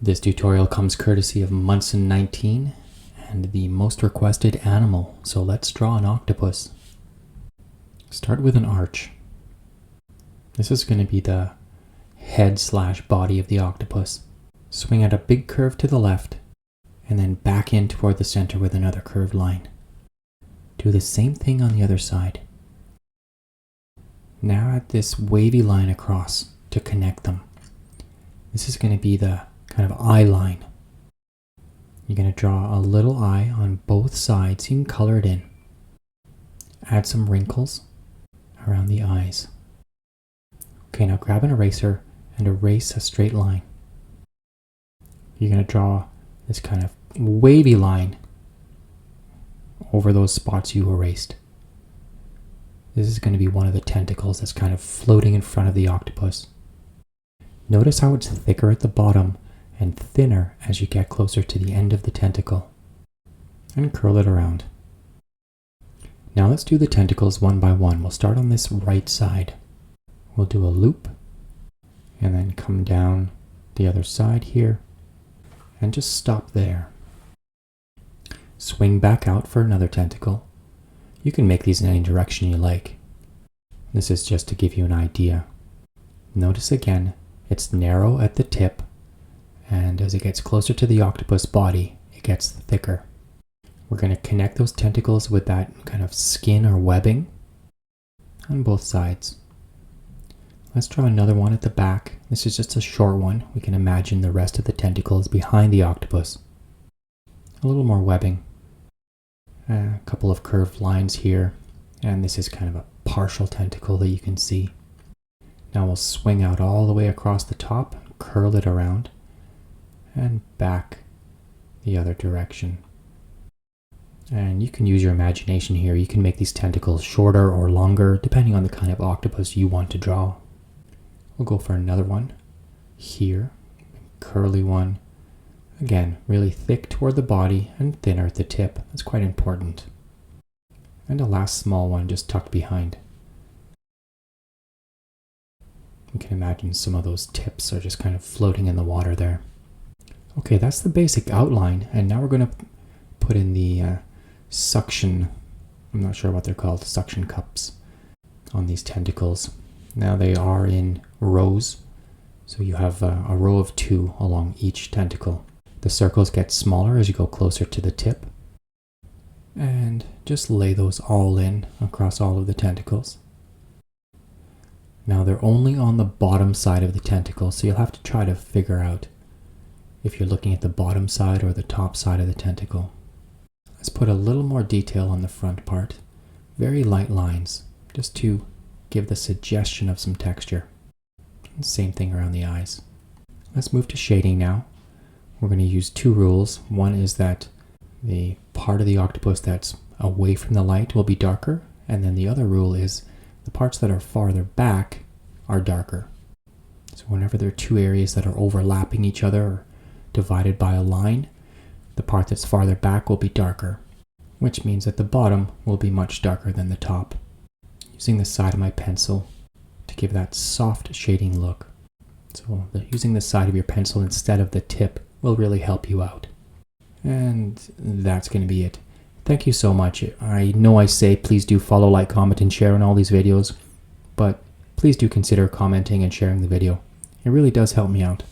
This tutorial comes courtesy of Munson19 and the most requested animal, so let's draw an octopus. Start with an arch. This is going to be the head/body of the octopus. Swing at a big curve to the left and then back in toward the center with another curved line. Do the same thing on the other side. Now add this wavy line across to connect them. This is going to be the kind of eye line. You're going to draw a little eye on both sides. You can color it in. Add some wrinkles around the eyes. Okay, now grab an eraser and erase a straight line. You're going to draw this kind of wavy line over those spots you erased. This is going to be one of the tentacles that's kind of floating in front of the octopus. Notice how it's thicker at the bottom and thinner as you get closer to the end of the tentacle. And curl it around. Now let's do the tentacles one by one. We'll start on this right side. We'll do a loop and then come down the other side here and just stop there. Swing back out for another tentacle. You can make these in any direction you like. This is just to give you an idea. Notice again, it's narrow at the tip, and as it gets closer to the octopus body, it gets thicker. We're going to connect those tentacles with that kind of skin or webbing on both sides. Let's draw another one at the back. This is just a short one. We can imagine the rest of the tentacles behind the octopus. A little more webbing. A couple of curved lines here, and this is kind of a partial tentacle that you can see. Now we'll swing out all the way across the top, curl it around, and back the other direction. And you can use your imagination here. You can make these tentacles shorter or longer, depending on the kind of octopus you want to draw. We'll go for another one here, curly one. Again, really thick toward the body and thinner at the tip. That's quite important. And a last small one just tucked behind. You can imagine some of those tips are just kind of floating in the water there. Okay, that's the basic outline, and now we're going to put in the suction, I'm not sure what they're called, suction cups on these tentacles. Now they are in rows, so you have a row of 2 along each tentacle. The circles get smaller as you go closer to the tip, and just lay those all in across all of the tentacles. Now they're only on the bottom side of the tentacle, so you'll have to try to figure out if you're looking at the bottom side or the top side of the tentacle. Let's put a little more detail on the front part. Very light lines, just to give the suggestion of some texture. And same thing around the eyes. Let's move to shading now. We're going to use 2 rules. One is that the part of the octopus that's away from the light will be darker, and then the other rule is the parts that are farther back are darker. So whenever there are 2 areas that are overlapping each other or divided by a line, the part that's farther back will be darker, which means that the bottom will be much darker than the top. Using the side of my pencil to give that soft shading look. So using the side of your pencil instead of the tip will really help you out. And that's going to be it. Thank you so much. I know I say please do follow, like, comment, and share on all these videos, but please do consider commenting and sharing the video. It really does help me out.